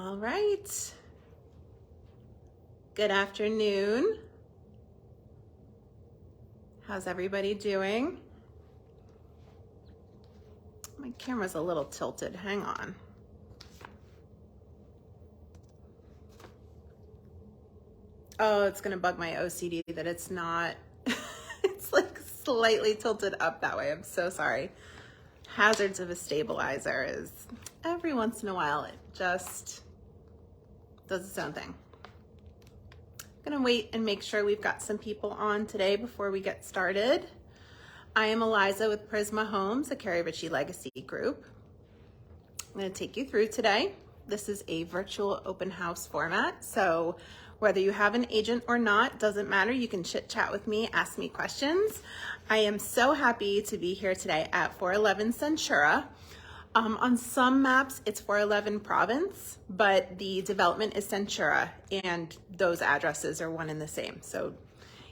All right. Good afternoon. How's everybody doing? My camera's a little tilted. Hang on. Oh, it's gonna bug my OCD that it's not, it's like slightly tilted up that way. I'm so sorry. Hazards of a stabilizer is every once in a while, it just does its own thing. I'm gonna wait and make sure we've got some people on today before we get started. I am Eliza with Prisma Homes, a Keri Ricci legacy group. I'm gonna take you through today. This is a virtual open house format, so whether you have an agent or not, doesn't matter. You can chit chat with me, ask me questions. I am so happy to be here today at 411 Centura. On some maps, it's 411 Province, but the development is Centura, and those addresses are one and the same. So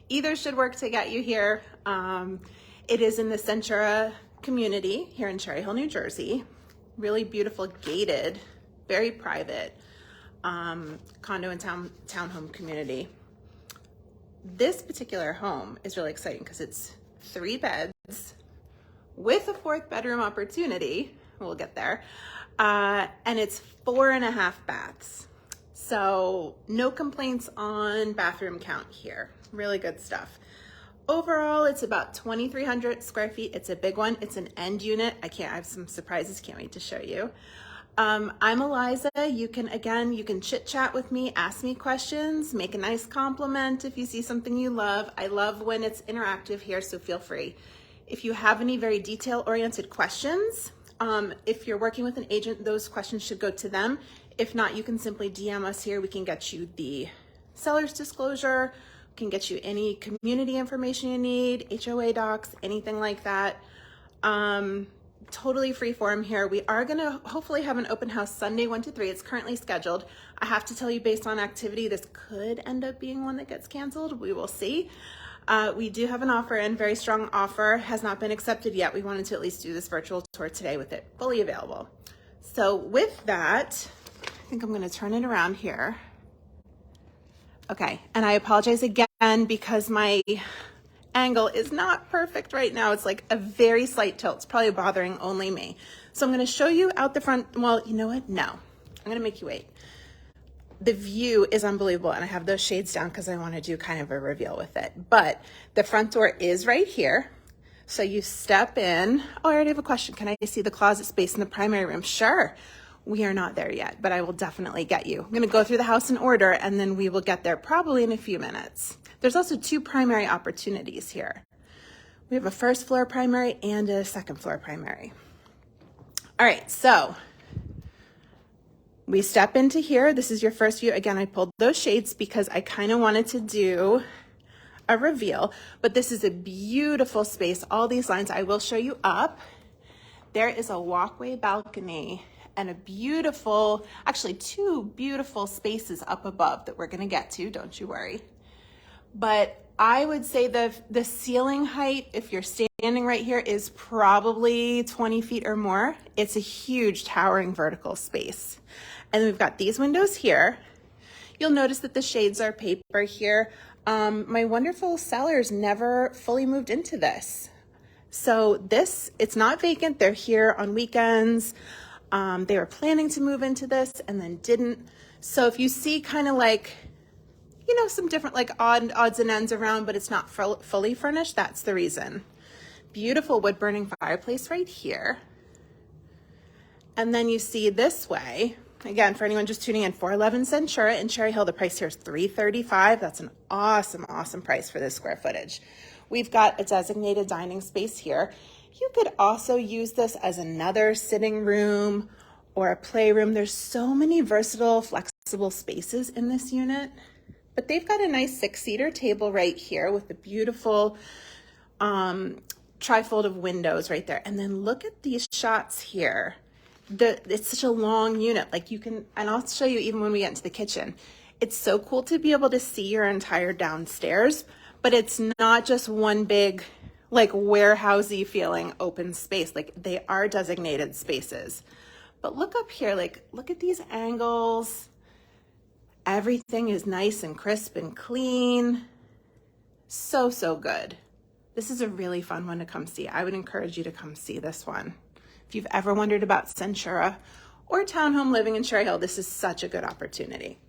either should work to get you here. It is in the Centura community here in Cherry Hill, New Jersey. Really beautiful, gated, very private condo and townhome community. This particular home is really exciting because it's 3 beds with a 4th bedroom opportunity. We'll get there. And it's 4.5 baths. So no complaints on bathroom count here. Really good stuff. Overall, it's about 2,300 square feet. It's a big one. It's an end unit. I have some surprises. Can't wait to show you. I'm Eliza. You can chit chat with me, ask me questions, make a nice compliment if you see something you love. I love when it's interactive here, so feel free. If you have any very detail-oriented questions, if you're working with an agent, those questions should go to them. If not, you can simply DM us here. We can get you the seller's disclosure, we can get you any community information you need, HOA docs, anything like that. Totally free form here. We are going to hopefully have an open house Sunday 1 to 3. It's currently scheduled. I have to tell you, based on activity, this could end up being one that gets canceled. We will see. We do have an offer in, very strong offer, has not been accepted yet. We wanted to at least do this virtual tour today with it fully available. So with that, I think I'm going to turn it around here. Okay, and I apologize again because my angle is not perfect right now. It's like a very slight tilt. It's probably bothering only me. So I'm going to show you out the front. Well, you know what? No, I'm going to make you wait. The view is unbelievable, and I have those shades down because I want to do kind of a reveal with it. But the front door is right here. So you step in. Oh, I already have a question. Can I see the closet space in the primary room? Sure. We are not there yet, but I will definitely get you. I'm going to go through the house in order, and then we will get there probably in a few minutes. There's also 2 primary opportunities here. We have a 1st floor primary and a 2nd floor primary. All right, so we step into here. This is your first view. Again, I pulled those shades because I kind of wanted to do a reveal, but this is a beautiful space. All these lines, I will show you up. There is a walkway balcony and a beautiful, actually 2 beautiful spaces up above that we're going to get to, don't you worry. But I would say the ceiling height, if you're standing right here, is probably 20 feet or more. It's a huge towering vertical space. And then we've got these windows here. You'll notice that the shades are paper here. My wonderful sellers never fully moved into this. So it's not vacant. They're here on weekends. They were planning to move into this and then didn't. So if you see kind of like, some different like odds and ends around, but it's not fully furnished, that's the reason. Beautiful wood burning fireplace right here. And then you see this way, again, for anyone just tuning in, 411 Centura in Cherry Hill, the price here is $335. That's an awesome, awesome price for this square footage. We've got a designated dining space here. You could also use this as another sitting room or a playroom. There's so many versatile, flexible spaces in this unit. But they've got a nice 6-seater table right here with the beautiful trifold of windows right there. And then look at these shots here. It's such a long unit. Like you can, and I'll show you even when we get into the kitchen. It's so cool to be able to see your entire downstairs, but it's not just one big, like warehousey feeling open space. Like they are designated spaces. But look up here, like, look at these angles. Everything is nice and crisp and clean. So, so good. This is a really fun one to come see. I would encourage you to come see this one. If you've ever wondered about Centura or townhome living in Cherry Hill, this is such a good opportunity.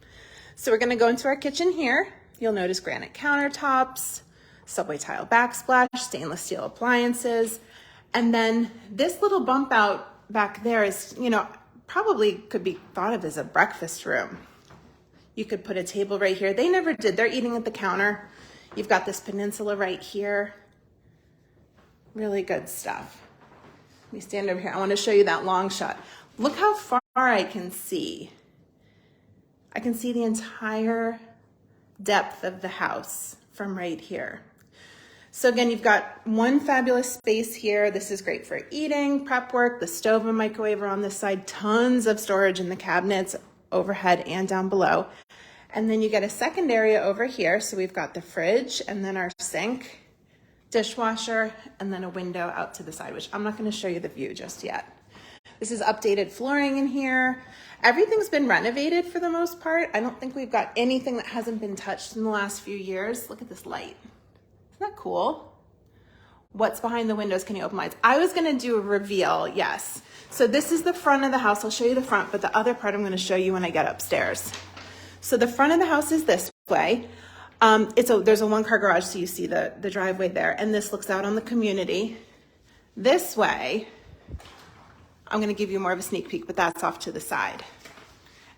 So we're gonna go into our kitchen here. You'll notice granite countertops, subway tile backsplash, stainless steel appliances. And then this little bump out back there is, you know, probably could be thought of as a breakfast room. You could put a table right here. They never did, they're eating at the counter. You've got this peninsula right here. Really good stuff. Let me stand over here. I want to show you that long shot. Look how far I can see. I can see the entire depth of the house from right here. So again, you've got one fabulous space here. This is great for eating, prep work. The stove and microwave are on this side. Tons of storage in the cabinets overhead and down below. And then you get a second area over here. So we've got the fridge and then our sink, dishwasher, and then a window out to the side, which I'm not going to show you the view just yet. This is updated flooring in here. Everything's been renovated for the most part. I don't think we've got anything that hasn't been touched in the last few years. Look at this light. Isn't that cool? What's behind the windows? Can you open lights? I was going to do a reveal, yes. So this is the front of the house. I'll show you the front, but the other part I'm going to show you when I get upstairs. So the front of the house is this way. There's a one-car garage, so you see the driveway there, and this looks out on the community. This way, I'm going to give you more of a sneak peek, but that's off to the side.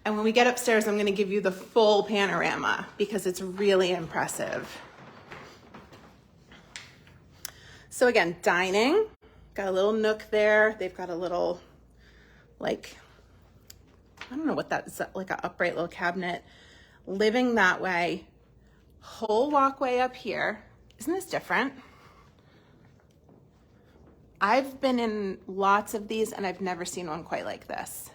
And when we get upstairs, I'm going to give you the full panorama because it's really impressive. So again, dining, got a little nook there. They've got a little, like, I don't know what that is, like an upright little cabinet. Living that way, whole walkway up here. Isn't this different? I've been in lots of these and I've never seen one quite like this.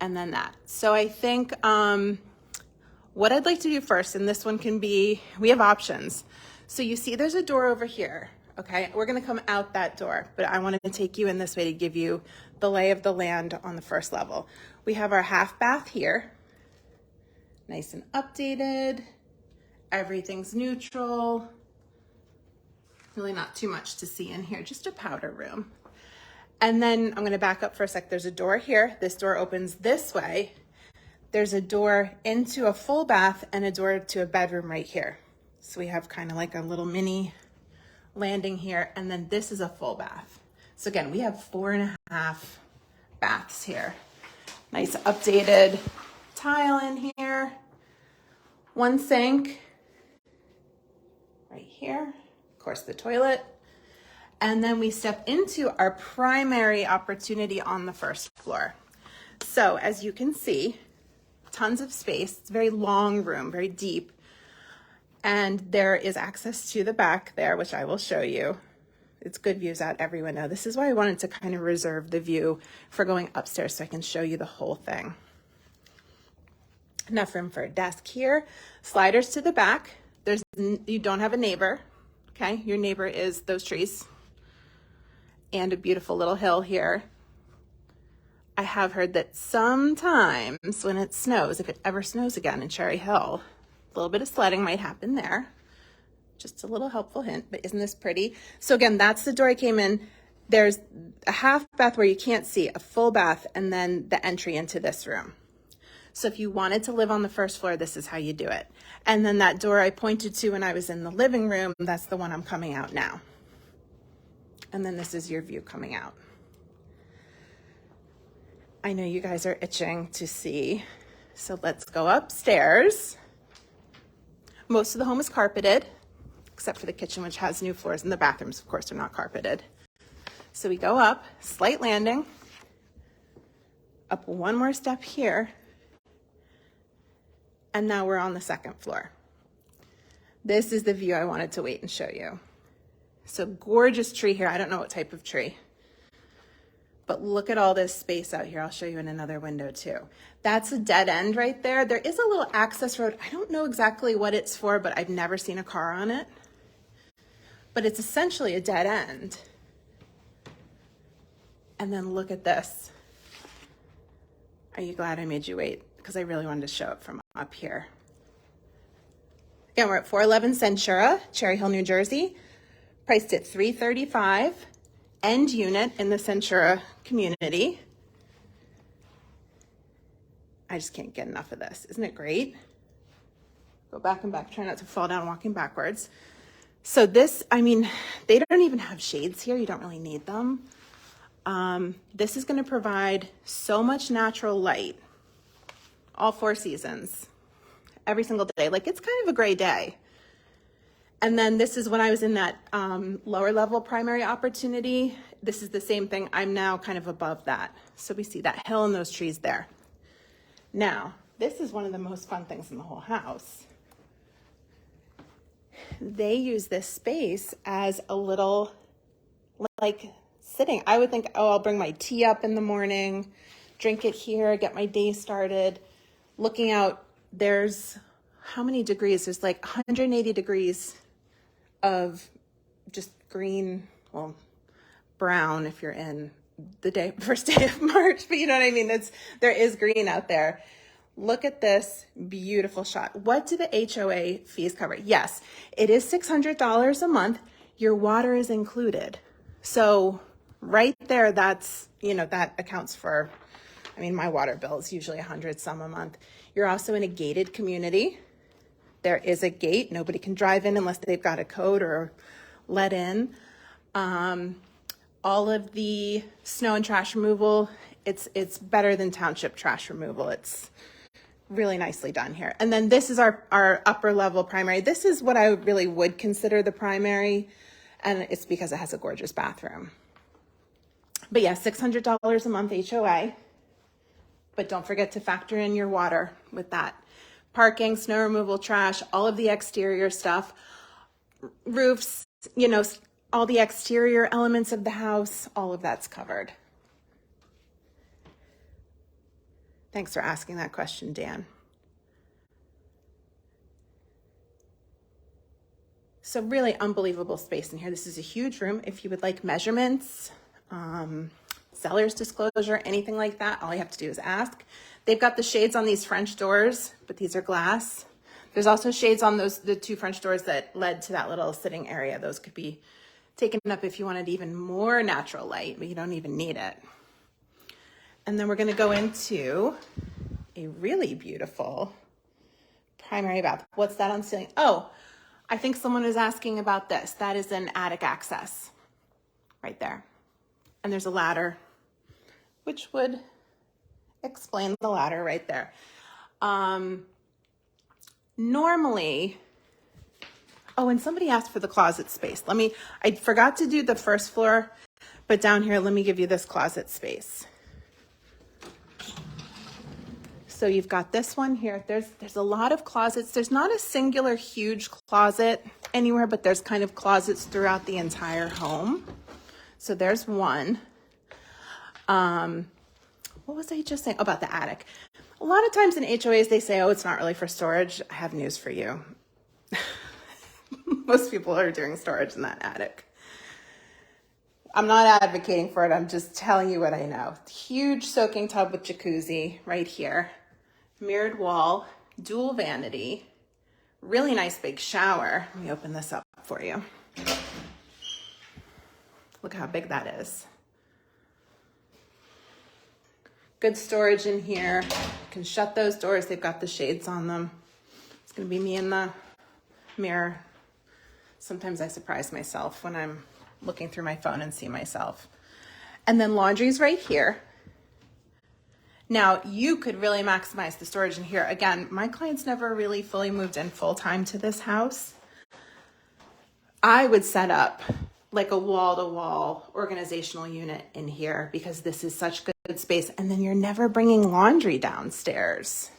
And then that. So I think what I'd like to do first, and this one can be, we have options. So you see there's a door over here, okay? We're gonna come out that door, but I wanted to take you in this way to give you the lay of the land on the first level. We have our half bath here, nice and updated. Everything's neutral. Really not too much to see in here, just a powder room. And then I'm gonna back up for a sec. There's a door here. This door opens this way. There's a door into a full bath and a door to a bedroom right here. So we have kind of like a little mini landing here. And then this is a full bath. So again, we have 4.5 baths here. Nice updated tile in here. One sink right here. Of course, the toilet. And then we step into our primary opportunity on the first floor. So as you can see, tons of space. It's a very long room, very deep. And there is access to the back there, which I will show you. It's good views out every window. This is why I wanted to kind of reserve the view for going upstairs so I can show you the whole thing. Enough room for a desk here. Sliders to the back. You don't have a neighbor, okay? Your neighbor is those trees and a beautiful little hill here. I have heard that sometimes when it snows, if it ever snows again in Cherry Hill, a little bit of sledding might happen there. Just a little helpful hint, but isn't this pretty? So again, that's the door I came in. There's a half bath where you can't see, a full bath, and then the entry into this room. So if you wanted to live on the first floor, this is how you do it. And then that door I pointed to when I was in the living room, that's the one I'm coming out now. And then this is your view coming out. I know you guys are itching to see, so let's go upstairs. Most of the home is carpeted, except for the kitchen, which has new floors, and the bathrooms, of course, are not carpeted. So we go up, slight landing, up one more step here, and now we're on the second floor. This is the view I wanted to wait and show you. So gorgeous tree here. I don't know what type of tree, but look at all this space out here. I'll show you in another window too. That's a dead end right there. There is a little access road. I don't know exactly what it's for, but I've never seen a car on it. But it's essentially a dead end. And then look at this. Are you glad I made you wait? Because I really wanted to show it from up here. Again, we're at 411 Centura, Cherry Hill, New Jersey. Priced at $335, end unit in the Centura community. I just can't get enough of this. Isn't it great? Go back and back, try not to fall down walking backwards. So this, I mean, they don't even have shades here. You don't really need them. This is going to provide so much natural light all 4 seasons, every single day. Like, it's kind of a gray day. And then this is when I was in that lower level primary opportunity. This is the same thing. I'm now kind of above that. So we see that hill and those trees there. Now, this is one of the most fun things in the whole house. They use this space as a little, like, sitting. I would think, oh, I'll bring my tea up in the morning, drink it here, get my day started. Looking out, there's how many degrees? There's like 180 degrees of just green, well, brown if you're in the first day of March, but you know what I mean? There is green out there. Look at this beautiful shot. What do the HOA fees cover? Yes, it is $600 a month. Your water is included. So right there, that's, you know, that accounts for, I mean, my water bill is usually $100 some a month. You're also in a gated community. There is a gate. Nobody can drive in unless they've got a code or let in. All of the snow and trash removal, it's better than township trash removal. It's really nicely done here. And then this is our upper level primary. This is what I really would consider the primary, and it's because it has a gorgeous bathroom. But yeah, $600 a month HOA, but don't forget to factor in your water with that. Parking, snow removal, trash, all of the exterior stuff, roofs, you know, all the exterior elements of the house, all of that's covered. Thanks for asking that question, Dan. So really unbelievable space in here. This is a huge room. If you would like measurements, seller's disclosure, anything like that, all you have to do is ask. They've got the shades on these French doors, but these are glass. There's also shades on the 2 French doors that led to that little sitting area. Those could be taken up if you wanted even more natural light, but you don't even need it. And then we're going to go into a really beautiful primary bath. What's that on the ceiling? Oh, I think someone was asking about this. That is an attic access right there. And there's a ladder, which would explain the ladder right there. Normally, oh, and somebody asked for the closet space. I forgot to do the first floor, but down here, let me give you this closet space. So you've got this one here. There's a lot of closets. There's not a singular huge closet anywhere, but there's kind of closets throughout the entire home. So there's one. What was I just saying about the attic? A lot of times in HOAs, they say, oh, it's not really for storage. I have news for you. Most people are doing storage in that attic. I'm not advocating for it. I'm just telling you what I know. Huge soaking tub with jacuzzi right here. Mirrored wall, dual vanity, really nice big shower. Let me open this up for you. Look how big that is. Good storage in here. You can shut those doors. They've got the shades on them. It's going to be me in the mirror. Sometimes I surprise myself when I'm looking through my phone and see myself. And then laundry's right here. Now, you could really maximize the storage in here. Again, my clients never really fully moved in full-time to this house. I would set up like a wall-to-wall organizational unit in here because this is such good space. And then you're never bringing laundry downstairs.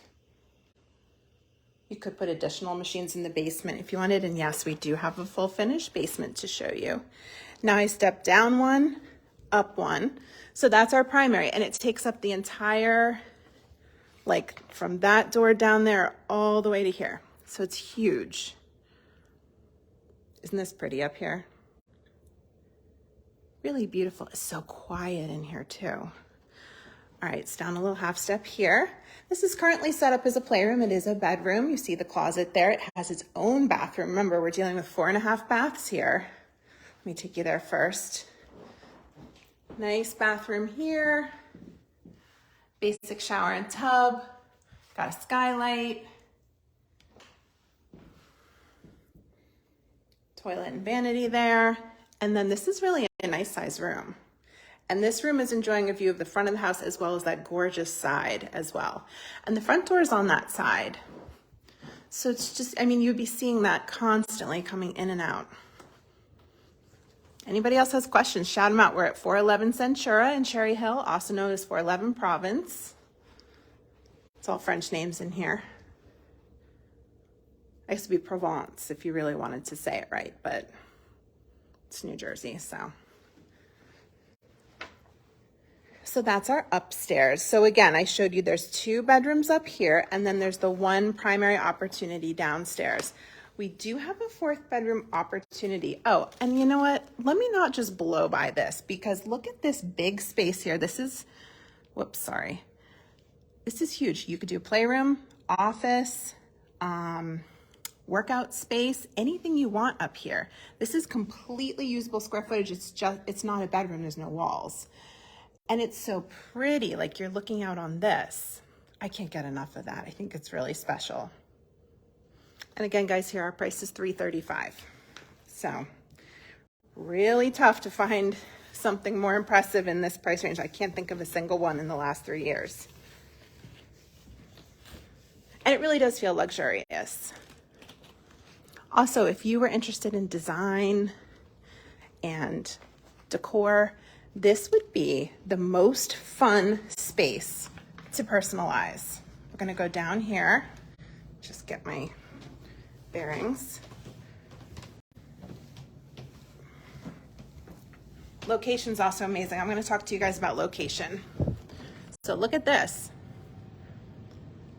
You could put additional machines in the basement if you wanted. And yes, we do have a full finished basement to show you. Now I step down one, up one. So that's our primary, and it takes up the entire, like from that door down there all the way to here. So it's huge. Isn't this pretty up here? Really beautiful. It's so quiet in here too. All right, it's down a little half step here. This is currently set up as a playroom. It is a bedroom. You see the closet there. It has its own bathroom. Remember, we're dealing with 4.5 baths here. Let me take you there first. Nice bathroom here. Basic shower and tub. Got a skylight. Toilet and vanity there. And then this is really a nice size room. And this room is enjoying a view of the front of the house as well as that gorgeous side as well. And the front door is on that side. So it's just, I mean, you'd be seeing that constantly coming in and out. Anybody else has questions, shout them out. We're at 411 Centura in Cherry Hill, also known as 411 Province. It's all French names in here. I used to be Provence if you really wanted to say it right, but it's New Jersey, so. So that's our upstairs. So again, I showed you there's 2 bedrooms up here, and then there's the 1 primary opportunity downstairs. We do have a 4th bedroom opportunity. Oh, and you know what? Let me not just blow by this, because look at this big space here. This is, whoops, sorry. This is huge. You could do a playroom, office, workout space, anything you want up here. This is completely usable square footage. It's not a bedroom. There's no walls. And it's so pretty, like you're looking out on this. I can't get enough of that. I think it's really special. And again, guys, here our price is $335. So really tough to find something more impressive in this price range. I can't think of a single one in the last 3 years. And it really does feel luxurious. Also, if you were interested in design and decor, this would be the most fun space to personalize. We're gonna go down here, just get my bearings. Location's also amazing. I'm gonna talk to you guys about location. So look at this.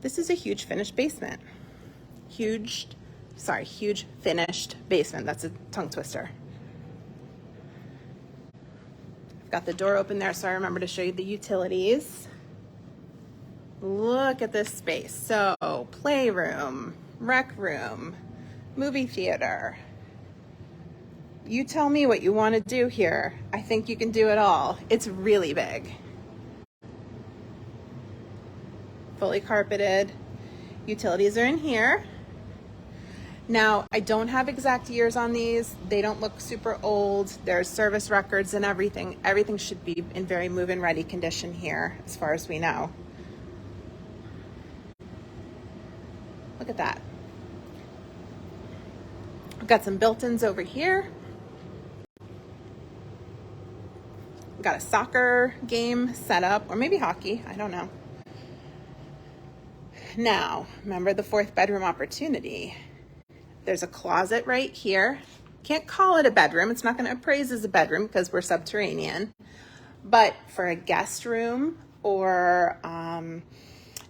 This is a huge finished basement. Huge finished basement. That's a tongue twister. Got the door open there, so I remember to show you the utilities. Look at this space. So, playroom, rec room, movie theater. You tell me what you want to do here. I think you can do it all. It's really big. Fully carpeted. Utilities are in here. Now, I don't have exact years on these. They don't look super old. There's service records and everything. Everything should be in very move-in ready condition here, as far as we know. Look at that. We've got some built-ins over here. We've got a soccer game set up, or maybe hockey, I don't know. Now, remember the 4th bedroom opportunity. There's a closet right here. Can't call it a bedroom. It's not going to appraise as a bedroom because we're subterranean. But for a guest room or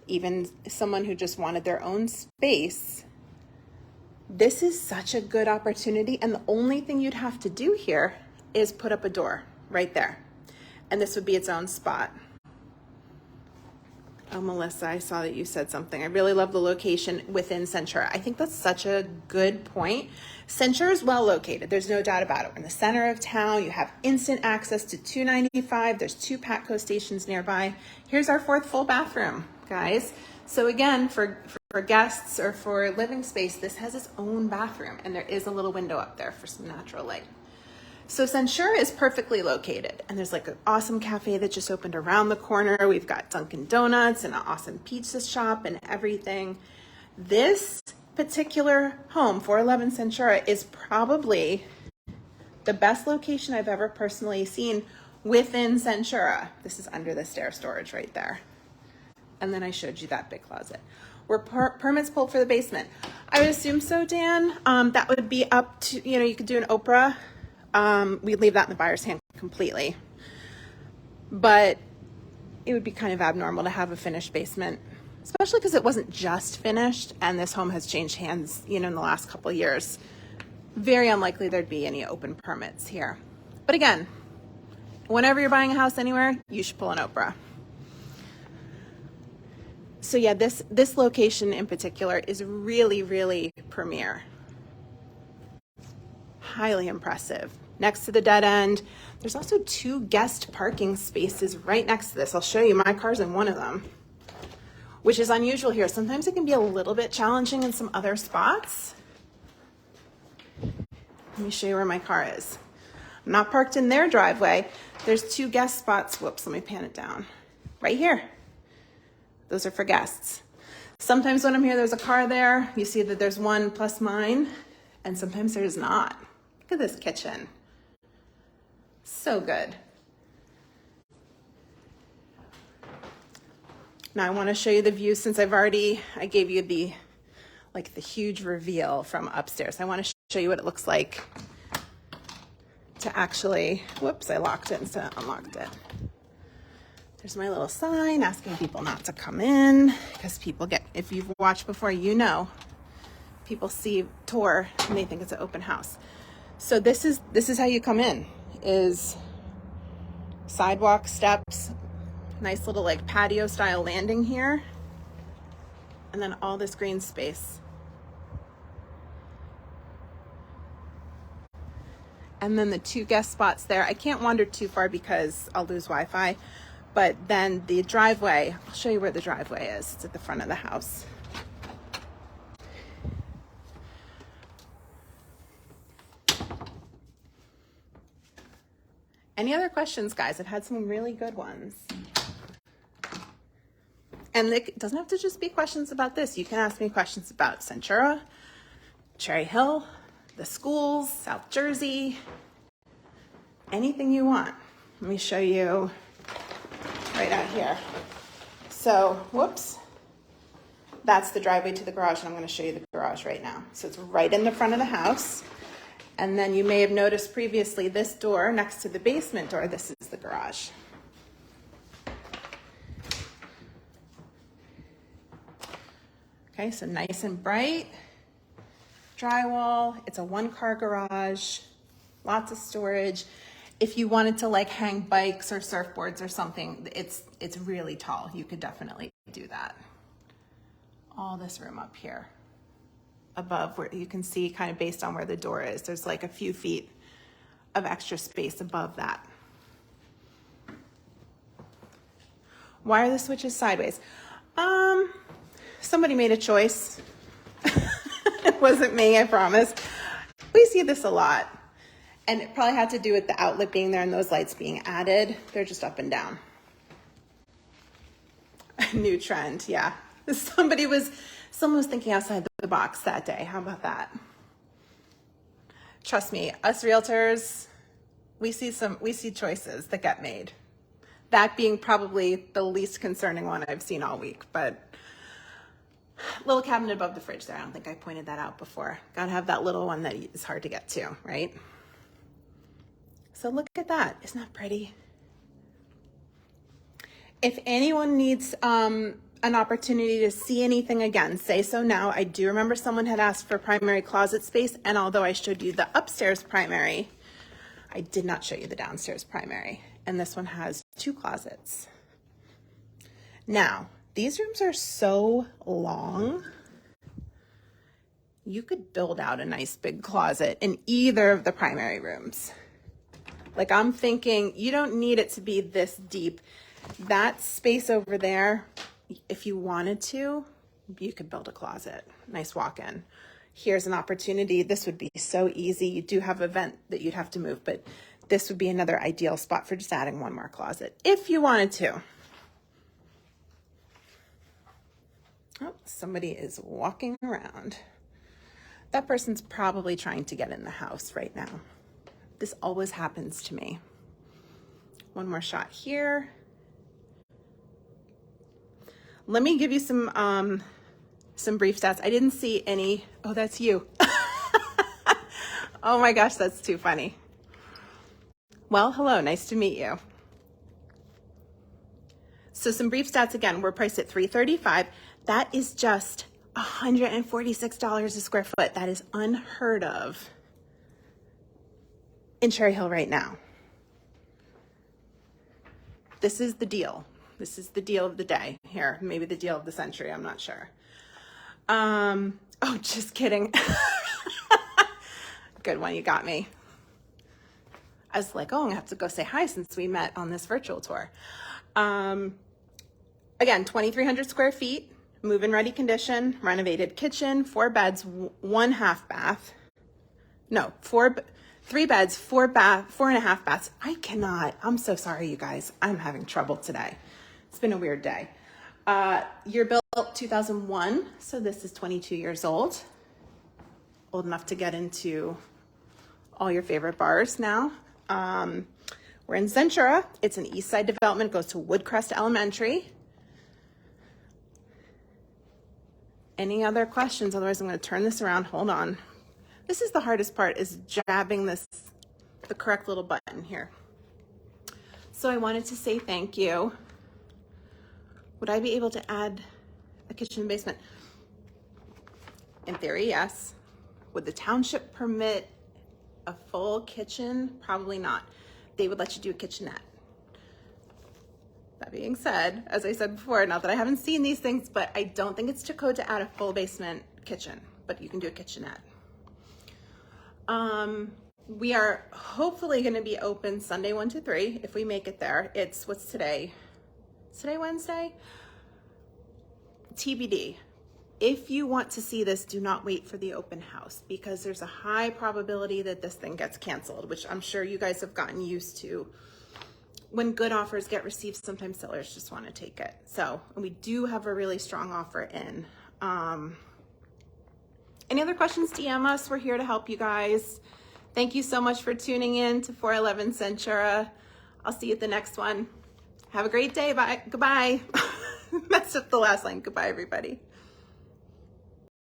even someone who just wanted their own space, this is such a good opportunity. And the only thing you'd have to do here is put up a door right there. And this would be its own spot. Oh, Melissa, I saw that you said something. I really love the location within Centura. I think that's such a good point. Centura is well located. There's no doubt about it. We're in the center of town. You have instant access to 295. There's 2 Patco stations nearby. Here's our 4th full bathroom, guys. So again, for guests or for living space, this has its own bathroom, and there is a little window up there for some natural light. So Centura is perfectly located, and there's like an awesome cafe that just opened around the corner. We've got Dunkin' Donuts and an awesome pizza shop and everything. This particular home, 411 Centura, is probably the best location I've ever personally seen within Centura. This is under the stair storage right there. And then I showed you that big closet. Were permits pulled for the basement? I would assume so, Dan. That would be up to, you could do an Oprah. We'd leave that in the buyer's hand completely. But it would be kind of abnormal to have a finished basement, especially because it wasn't just finished and this home has changed hands, in the last couple of years. Very unlikely there'd be any open permits here. But again, whenever you're buying a house anywhere, you should pull an Oprah. So yeah, this location in particular is really, really premier. Highly impressive. Next to the dead end, there's also 2 guest parking spaces right next to this. I'll show you, my car's in one of them, which is unusual here. Sometimes it can be a little bit challenging in some other spots. Let me show you where my car is. I'm not parked in their driveway. There's 2 guest spots. Whoops, let me pan it down. Right here. Those are for guests. Sometimes when I'm here, there's a car there. You see that there's one plus mine, and sometimes there's not. Look at this kitchen. So good. Now I want to show you the view since I gave you the huge reveal from upstairs. I want to show you what it looks like to actually, whoops, I locked it instead of unlocked it. There's my little sign asking people not to come in because people if you've watched before, you know, people see tour and they think it's an open house. So this is how you come in, is sidewalk, steps, nice little like patio style landing here, and then all this green space. And then the 2 guest spots there. I can't wander too far because I'll lose Wi-Fi. But then the driveway, I'll show you where the driveway is. It's at the front of the house. Any other questions, guys? I've had some really good ones. And it doesn't have to just be questions about this. You can ask me questions about Centura, Cherry Hill, the schools, South Jersey, anything you want. Let me show you right out here. So, whoops, that's the driveway to the garage, and I'm going to show you the garage right now. So it's right in the front of the house. And then you may have noticed previously this door next to the basement door, this is the garage. Okay, so nice and bright. Drywall, it's a 1-car garage, lots of storage. If you wanted to like hang bikes or surfboards or something, it's really tall. You could definitely do that. All this room up here above, where you can see kind of based on where the door is, there's like a few feet of extra space above that. Why are the switches sideways? Somebody made a choice. It wasn't me, I promise. We see this a lot. And it probably had to do with the outlet being there and those lights being added. They're just up and down. A new trend, yeah. Someone was thinking outside the box that day. How about that? Trust me, us realtors, we see choices that get made. That being probably the least concerning one I've seen all week, but little cabinet above the fridge there. I don't think I pointed that out before. Gotta have that little one that is hard to get to, right? So look at that. Isn't that pretty? If anyone needs an opportunity to see anything again, say so now. I do remember someone had asked for primary closet space, and although I showed you the upstairs primary, I did not show you the downstairs primary. And this one has 2 closets. Now, these rooms are so long, you could build out a nice big closet in either of the primary rooms. Like, I'm thinking you don't need it to be this deep. That space over there, if you wanted to, you could build a closet. Nice walk-in. Here's an opportunity. This would be so easy. You do have a vent that you'd have to move, but this would be another ideal spot for just adding 1 more closet if you wanted to. Oh, somebody is walking around. That person's probably trying to get in the house right now. This always happens to me. 1 more shot here. Let me give you some brief stats. I didn't see any. Oh, that's you. Oh my gosh, that's too funny. Well, hello, nice to meet you. So some brief stats again. We're priced at $335. That is just $146 a square foot. That is unheard of in Cherry Hill right now. This is the deal. This is the deal of the day. here. Maybe the deal of the century, I'm not sure. Oh, just kidding. Good one, you got me. I was like, oh, I'm gonna have to go say hi since we met on this virtual tour. Again, 2,300 square feet, move-in ready condition, renovated kitchen, 4 beds, 1 half bath. No, 3 beds, 4.5 baths. I'm so sorry, you guys. I'm having trouble today. It's been a weird day. Year built 2001, so this is 22 years old. Old enough to get into all your favorite bars now. We're in Centura. It's an east side development, goes to Woodcrest Elementary. Any other questions? Otherwise, I'm going to turn this around. Hold on. This is the hardest part, is jabbing the correct little button here. So I wanted to say thank you. Would I be able to add a kitchen and basement? In theory, yes. Would the township permit a full kitchen? Probably not. They would let you do a kitchenette. That being said, as I said before, not that I haven't seen these things, but I don't think it's to code to add a full basement kitchen, but you can do a kitchenette. We are hopefully going to be open Sunday 1 to 3 if we make it there. What's today? Is today Wednesday? TBD. If you want to see this, do not wait for the open house, because there's a high probability that this thing gets canceled, which I'm sure you guys have gotten used to. When good offers get received, sometimes sellers just want to take it. So, and we do have a really strong offer in. Any other questions, DM us. We're here to help you guys. Thank you so much for tuning in to 411 Centura. I'll see you at the next one. Have a great day. Bye. Goodbye. Messed up the last line. Goodbye, everybody.